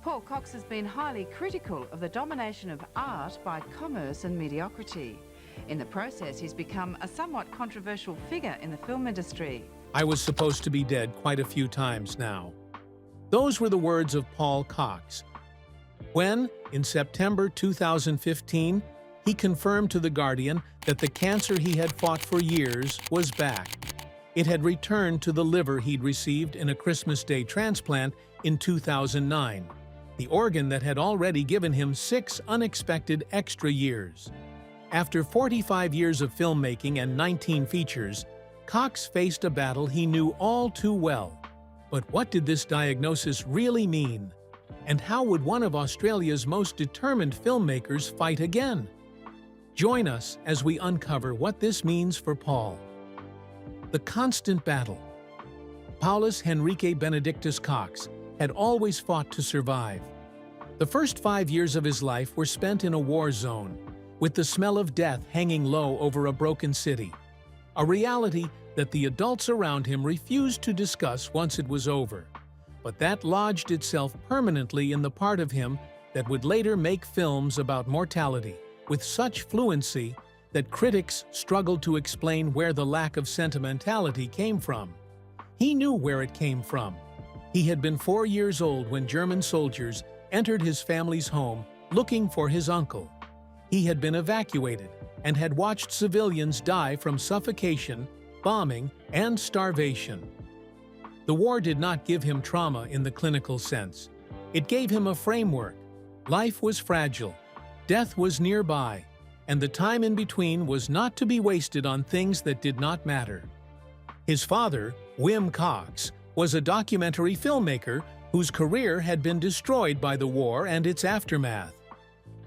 Paul Cox has been highly critical of the domination of art by commerce and mediocrity. In the process, he's become a somewhat controversial figure in the film industry. I was supposed to be dead quite a few times now. Those were the words of Paul Cox when, in September 2015, he confirmed to The Guardian that the cancer he had fought for years was back. It had returned to the liver he'd received in a Christmas Day transplant in 2009, the organ that had already given him 6 unexpected extra years. After 45 years of filmmaking and 19 features, Cox faced a battle he knew all too well. But what did this diagnosis really mean? And how would one of Australia's most determined filmmakers fight again? Join us as we uncover what this means for Paul. The constant battle. Paulus Henrique Benedictus Cox had always fought to survive. The first 5 years of his life were spent in a war zone, with the smell of death hanging low over a broken city, a reality that the adults around him refused to discuss once it was over. But that lodged itself permanently in the part of him that would later make films about mortality with such fluency that critics struggled to explain where the lack of sentimentality came from. He knew where it came from. He had been 4 years old when German soldiers entered his family's home looking for his uncle. He had been evacuated and had watched civilians die from suffocation, bombing, and starvation. The war did not give him trauma in the clinical sense. It gave him a framework. Life was fragile, death was nearby, and the time in between was not to be wasted on things that did not matter. His father, Wim Cox, was a documentary filmmaker whose career had been destroyed by the war and its aftermath.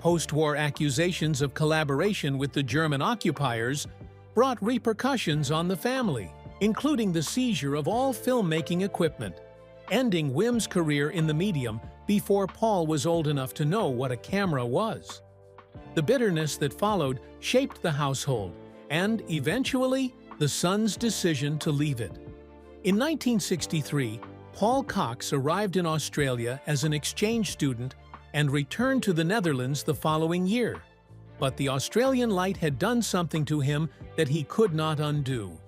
Post-war accusations of collaboration with the German occupiers brought repercussions on the family, including the seizure of all filmmaking equipment, ending Wim's career in the medium before Paul was old enough to know what a camera was. The bitterness that followed shaped the household, and eventually, the son's decision to leave it. In 1963, Paul Cox arrived in Australia as an exchange student and returned to the Netherlands the following year. But the Australian light had done something to him that he could not undo.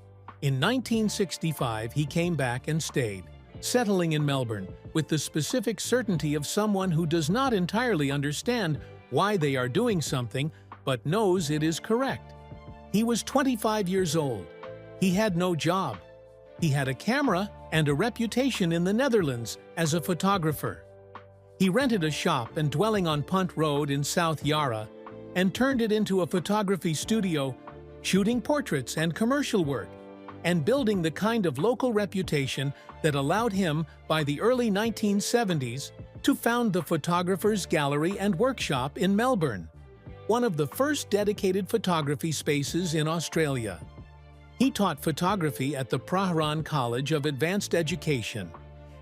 In 1965, he came back and stayed, settling in Melbourne with the specific certainty of someone who does not entirely understand why they are doing something, but knows it is correct. He was 25 years old. He had no job. He had a camera and a reputation in the Netherlands as a photographer. He rented a shop and dwelling on Punt Road in South Yarra and turned it into a photography studio, shooting portraits and commercial work, and building the kind of local reputation that allowed him, by the early 1970s, to found the Photographers Gallery and Workshop in Melbourne, one of the first dedicated photography spaces in Australia. He taught photography at the Prahran College of Advanced Education,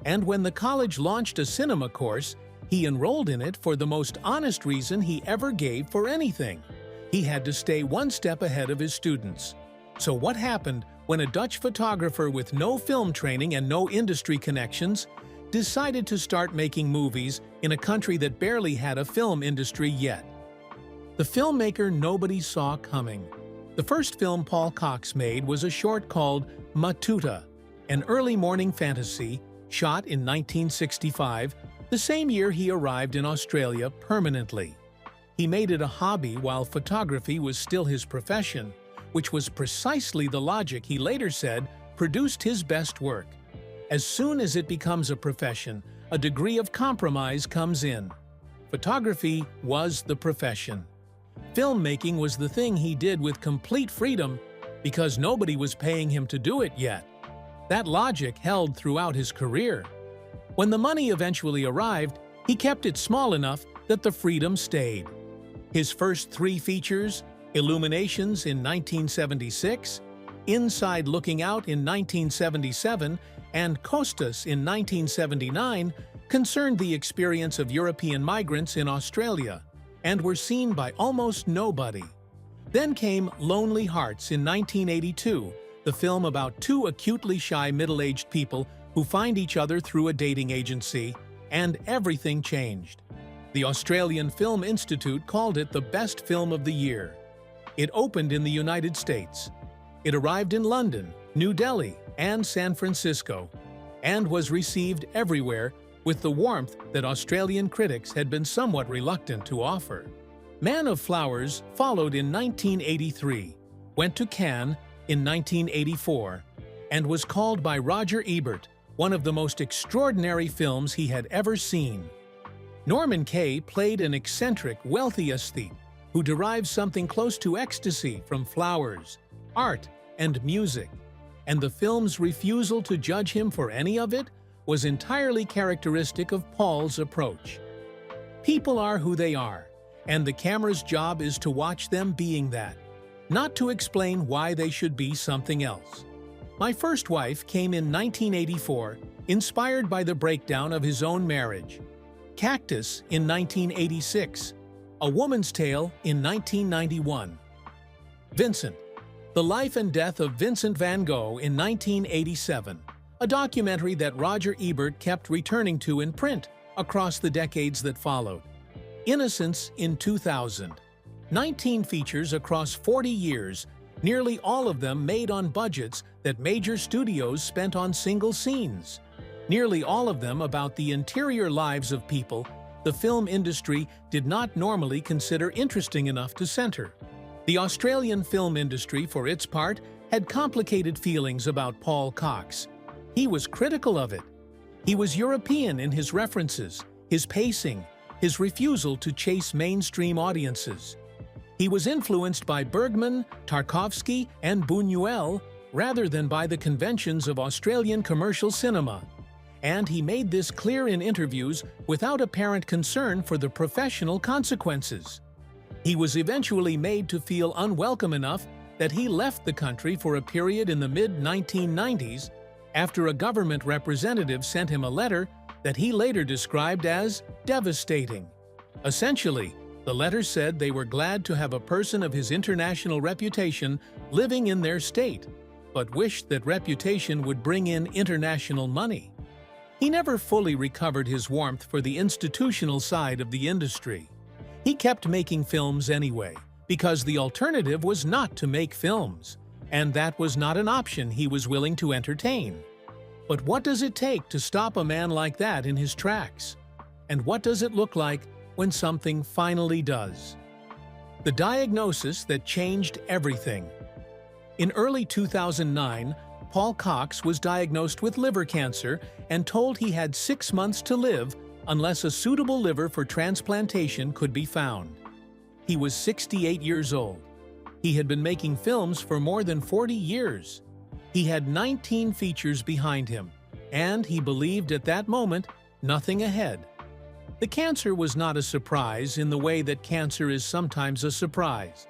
and when the college launched a cinema course, he enrolled in it for the most honest reason he ever gave for anything. He had to stay one step ahead of his students. So what happened when a Dutch photographer with no film training and no industry connections decided to start making movies in a country that barely had a film industry yet? The filmmaker nobody saw coming. The first film Paul Cox made was a short called Matuta, an early morning fantasy shot in 1965, the same year he arrived in Australia permanently. He made it a hobby while photography was still his profession, which was precisely the logic he later said produced his best work. As soon as it becomes a profession, a degree of compromise comes in. Photography was the profession. Filmmaking was the thing he did with complete freedom because nobody was paying him to do it yet. That logic held throughout his career. When the money eventually arrived, he kept it small enough that the freedom stayed. His first 3 features, Illuminations in 1976, Inside Looking Out in 1977, and Costas in 1979, concerned the experience of European migrants in Australia and were seen by almost nobody. Then came Lonely Hearts in 1982, the film about 2 acutely shy middle-aged people who find each other through a dating agency, and everything changed. The Australian Film Institute called it the best film of the year. It opened in the United States. It arrived in London, New Delhi, and San Francisco, and was received everywhere with the warmth that Australian critics had been somewhat reluctant to offer. Man of Flowers followed in 1983, went to Cannes in 1984, and was called by Roger Ebert one of the most extraordinary films he had ever seen. Norman Kay played an eccentric, wealthy aesthete who derives something close to ecstasy from flowers, art, and music, and the film's refusal to judge him for any of it was entirely characteristic of Paul's approach. People are who they are, and the camera's job is to watch them being that, not to explain why they should be something else. My First Wife came in 1984, inspired by the breakdown of his own marriage. Cactus in 1986, A Woman's Tale in 1991. Vincent, The Life and Death of Vincent van Gogh in 1987, a documentary that Roger Ebert kept returning to in print across the decades that followed. Innocence in 2000, 19 features across 40 years, nearly all of them made on budgets that major studios spent on single scenes. Nearly all of them about the interior lives of people the film industry did not normally consider interesting enough to center. The Australian film industry, for its part, had complicated feelings about Paul Cox. He was critical of it. He was European in his references, his pacing, his refusal to chase mainstream audiences. He was influenced by Bergman, Tarkovsky, and Buñuel rather than by the conventions of Australian commercial cinema. And he made this clear in interviews without apparent concern for the professional consequences. He was eventually made to feel unwelcome enough that he left the country for a period in the mid-1990s after a government representative sent him a letter that he later described as devastating. Essentially, the letter said they were glad to have a person of his international reputation living in their state, but wished that reputation would bring in international money. He never fully recovered his warmth for the institutional side of the industry. He kept making films anyway, because the alternative was not to make films, and that was not an option he was willing to entertain. But what does it take to stop a man like that in his tracks? And what does it look like when something finally does? The diagnosis that changed everything. In early 2009, Paul Cox was diagnosed with liver cancer and told he had 6 months to live unless a suitable liver for transplantation could be found. He was 68 years old. He had been making films for more than 40 years. He had 19 features behind him, and he believed at that moment nothing ahead. The cancer was not a surprise in the way that cancer is sometimes a surprise,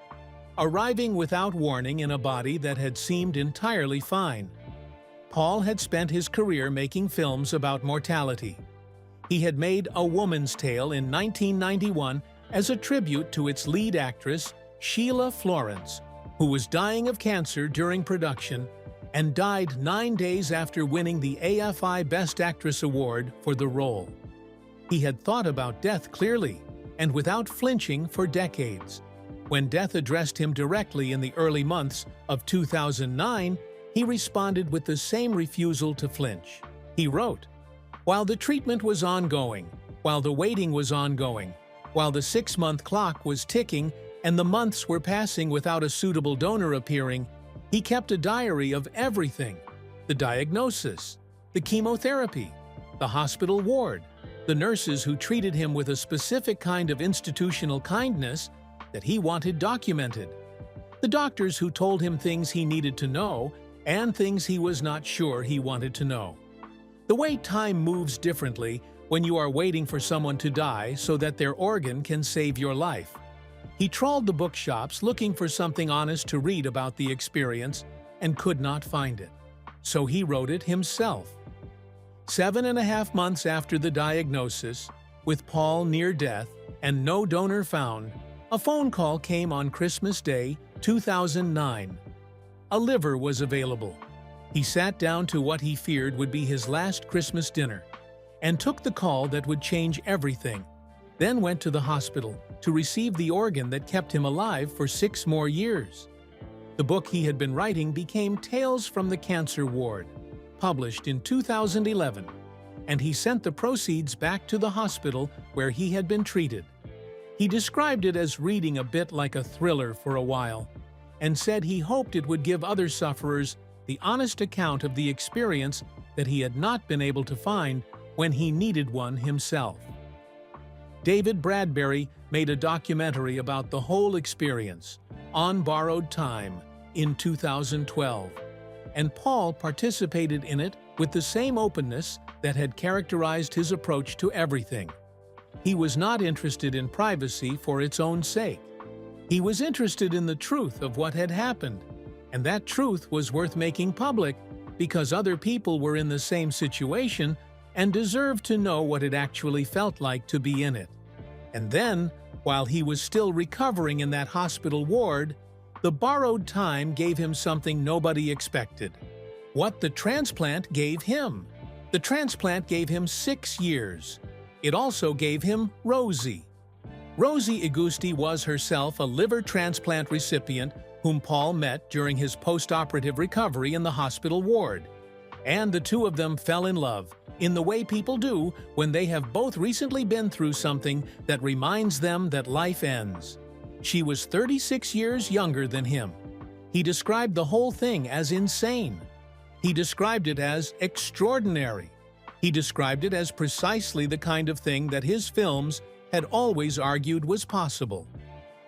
arriving without warning in a body that had seemed entirely fine. Paul had spent his career making films about mortality. He had made A Woman's Tale in 1991 as a tribute to its lead actress, Sheila Florence, who was dying of cancer during production and died 9 days after winning the AFI Best Actress Award for the role. He had thought about death clearly and without flinching for decades. When death addressed him directly in the early months of 2009, he responded with the same refusal to flinch. He wrote, "While the treatment was ongoing, while the waiting was ongoing, while the 6-month clock was ticking and the months were passing without a suitable donor appearing, he kept a diary of everything: the diagnosis, the chemotherapy, the hospital ward, the nurses who treated him with a specific kind of institutional kindness that he wanted documented, the doctors who told him things he needed to know and things he was not sure he wanted to know. The way time moves differently when you are waiting for someone to die so that their organ can save your life." He trawled the bookshops looking for something honest to read about the experience and could not find it. So he wrote it himself. 7.5 months after the diagnosis, with Paul near death and no donor found, a phone call came on Christmas Day, 2009. A liver was available. He sat down to what he feared would be his last Christmas dinner. and took the call that would change everything, then went to the hospital to receive the organ that kept him alive for 6 more years. The book he had been writing became Tales from the Cancer Ward, published in 2011, and he sent the proceeds back to the hospital where he had been treated. He described it as reading a bit like a thriller for a while, and said he hoped it would give other sufferers the honest account of the experience that he had not been able to find when he needed one himself. David Bradbury made a documentary about the whole experience, On Borrowed Time, in 2012, and Paul participated in it with the same openness that had characterized his approach to everything. He was not interested in privacy for its own sake. He was interested in the truth of what had happened, and that truth was worth making public because other people were in the same situation and deserved to know what it actually felt like to be in it. And then, while he was still recovering in that hospital ward, the borrowed time gave him something nobody expected. What the transplant gave him. The transplant gave him 6 years. It also gave him Rosie. Rosie Igusti was herself a liver transplant recipient whom Paul met during his post-operative recovery in the hospital ward. And the two of them fell in love, in the way people do when they have both recently been through something that reminds them that life ends. She was 36 years younger than him. He described the whole thing as insane. He described it as extraordinary. He described it as precisely the kind of thing that his films had always argued was possible.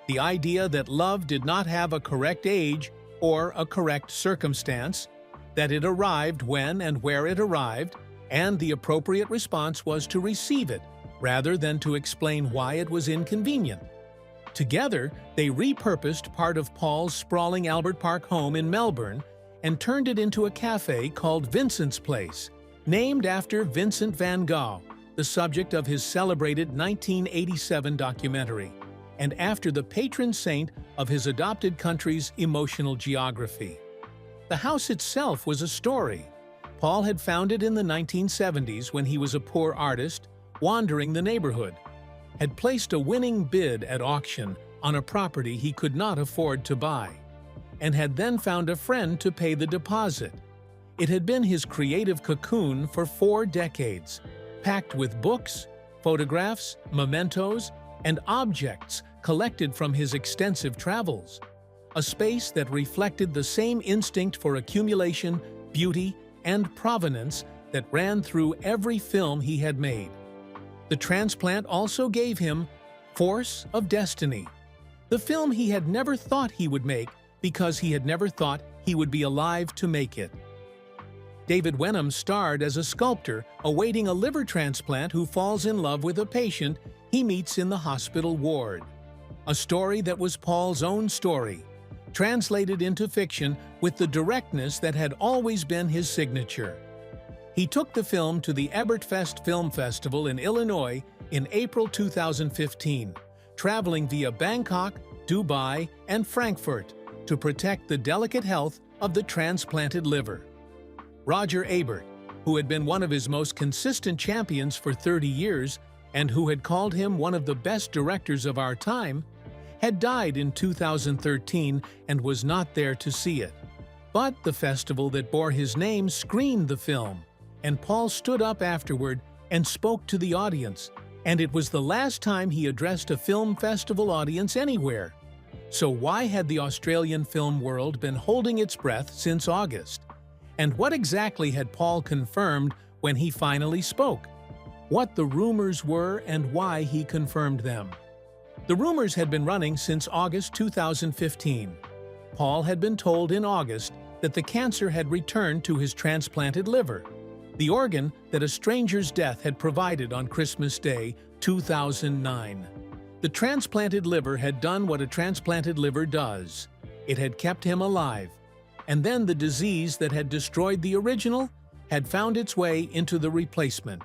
The idea that love did not have a correct age or a correct circumstance, that it arrived when and where it arrived, and the appropriate response was to receive it, rather than to explain why it was inconvenient. Together, they repurposed part of Paul's sprawling Albert Park home in Melbourne and turned it into a cafe called Vincent's Place, named after Vincent van Gogh, the subject of his celebrated 1987 documentary, and after the patron saint of his adopted country's emotional geography. The house itself was a story. Paul had found it in the 1970s when he was a poor artist, wandering the neighborhood, had placed a winning bid at auction on a property he could not afford to buy, and had then found a friend to pay the deposit. It had been his creative cocoon for 4 decades, packed with books, photographs, mementos, and objects collected from his extensive travels. A space that reflected the same instinct for accumulation, beauty, and provenance that ran through every film he had made. The transplant also gave him Force of Destiny, the film he had never thought he would make because he had never thought he would be alive to make it. David Wenham starred as a sculptor awaiting a liver transplant who falls in love with a patient he meets in the hospital ward. A story that was Paul's own story, translated into fiction with the directness that had always been his signature. He took the film to the Ebertfest Film Festival in Illinois in April 2015, traveling via Bangkok, Dubai, and Frankfurt to protect the delicate health of the transplanted liver. Roger Ebert, who had been one of his most consistent champions for 30 years and who had called him one of the best directors of our time, had died in 2013 and was not there to see it. But the festival that bore his name screened the film, and Paul stood up afterward and spoke to the audience, and it was the last time he addressed a film festival audience anywhere. So why had the Australian film world been holding its breath since August? And what exactly had Paul confirmed when he finally spoke? What the rumors were and why he confirmed them. The rumors had been running since August 2015. Paul had been told in August that the cancer had returned to his transplanted liver, the organ that a stranger's death had provided on Christmas Day, 2009. The transplanted liver had done what a transplanted liver does. It had kept him alive. And then the disease that had destroyed the original had found its way into the replacement.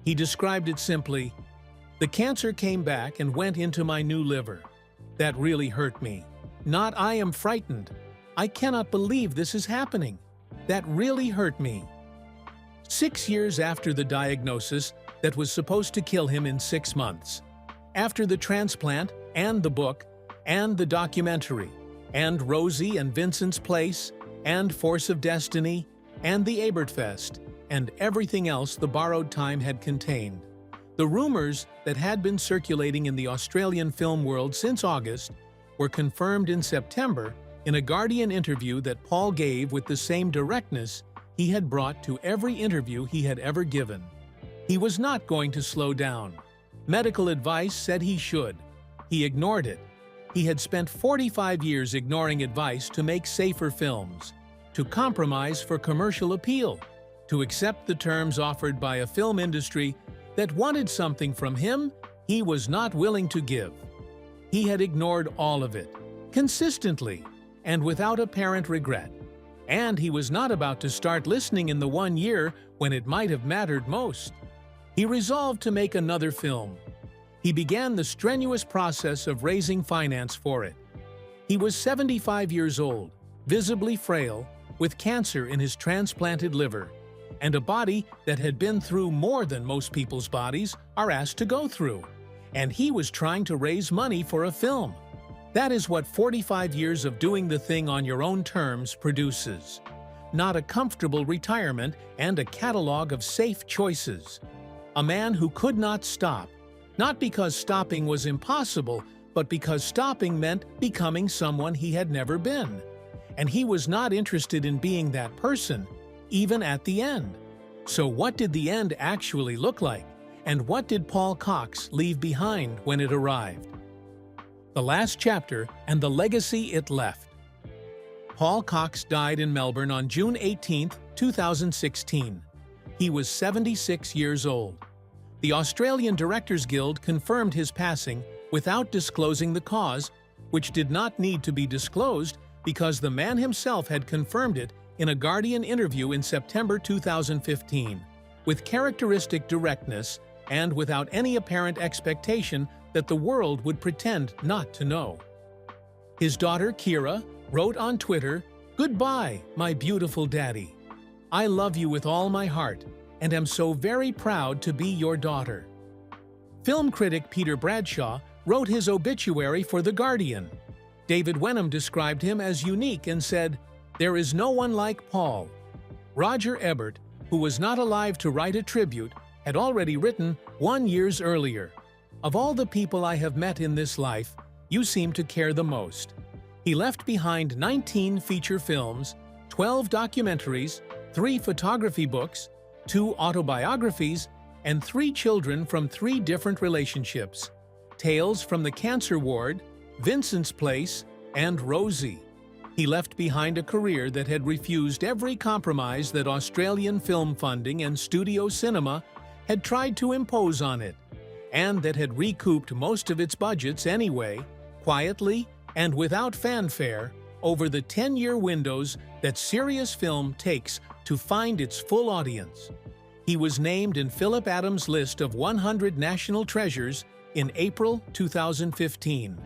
He described it simply, "The cancer came back and went into my new liver. That really hurt me. Not I am frightened. I cannot believe this is happening. That really hurt me." 6 years after the diagnosis, that was supposed to kill him in 6 months. After the transplant, and the book, and the documentary, and Rosie and Vincent's Place, and Force of Destiny, and the Abertfest, and everything else the borrowed time had contained. The rumors that had been circulating in the Australian film world since August were confirmed in September in a Guardian interview that Paul gave with the same directness he had brought to every interview he had ever given. He was not going to slow down. Medical advice said he should. He ignored it. He had spent 45 years ignoring advice to make safer films, to compromise for commercial appeal, to accept the terms offered by a film industry that wanted something from him he was not willing to give. He had ignored all of it, consistently, and without apparent regret. And he was not about to start listening in the 1 year when it might have mattered most. He resolved to make another film. He began the strenuous process of raising finance for it. He was 75 years old, visibly frail, with cancer in his transplanted liver, and a body that had been through more than most people's bodies are asked to go through. And he was trying to raise money for a film. That is what 45 years of doing the thing on your own terms produces. Not a comfortable retirement and a catalog of safe choices. A man who could not stop, not because stopping was impossible, but because stopping meant becoming someone he had never been. And he was not interested in being that person, even at the end. So what did the end actually look like? And what did Paul Cox leave behind when it arrived? The last chapter and the legacy it left. Paul Cox died in Melbourne on June 18, 2016. He was 76 years old. The Australian Directors Guild confirmed his passing without disclosing the cause, which did not need to be disclosed because the man himself had confirmed it in a Guardian interview in September 2015, with characteristic directness and without any apparent expectation that the world would pretend not to know. His daughter, Kira, wrote on Twitter, "Goodbye, my beautiful daddy. I love you with all my heart and am so very proud to be your daughter." Film critic Peter Bradshaw wrote his obituary for The Guardian. David Wenham described him as unique and said, "There is no one like Paul." Roger Ebert, who was not alive to write a tribute, had already written 1 year earlier, "Of all the people I have met in this life, you seem to care the most." He left behind 19 feature films, 12 documentaries, 3 photography books, 2 autobiographies, and 3 children from 3 different relationships: Tales from the Cancer Ward, Vincent's Place, and Rosie. He left behind a career that had refused every compromise that Australian film funding and studio cinema had tried to impose on it, and that had recouped most of its budgets anyway, quietly and without fanfare, over the 10-year windows that serious film takes to find its full audience. He was named in Philip Adams' list of 100 national treasures in April 2015.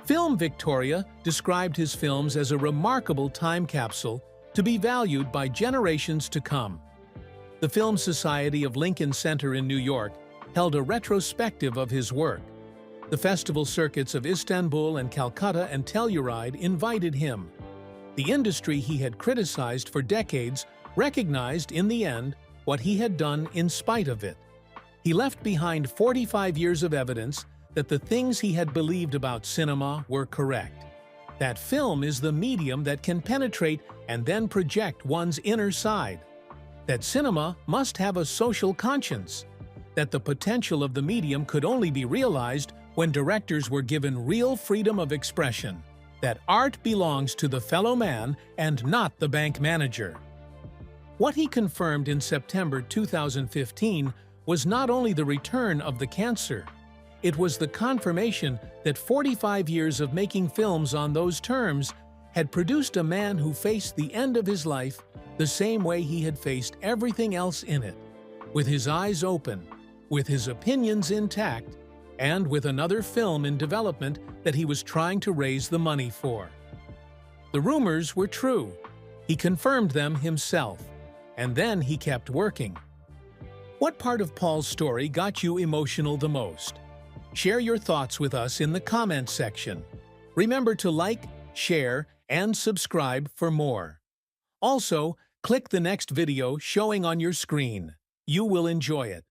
Film Victoria described his films as a remarkable time capsule to be valued by generations to come. The Film Society of Lincoln Center in New York held a retrospective of his work. The festival circuits of Istanbul and Calcutta and Telluride invited him. The industry he had criticized for decades recognized in the end what he had done in spite of it. He left behind 45 years of evidence that the things he had believed about cinema were correct. That film is the medium that can penetrate and then project one's inner side. That cinema must have a social conscience. That the potential of the medium could only be realized when directors were given real freedom of expression. That art belongs to the fellow man and not the bank manager. What he confirmed in September 2015 was not only the return of the cancer, it was the confirmation that 45 years of making films on those terms had produced a man who faced the end of his life the same way he had faced everything else in it, with his eyes open, with his opinions intact, and with another film in development that he was trying to raise the money for. The rumors were true. He confirmed them himself, and then he kept working. What part of Paul's story got you emotional the most? Share your thoughts with us in the comments section. Remember to like, share, and subscribe for more. Also, click the next video showing on your screen. You will enjoy it.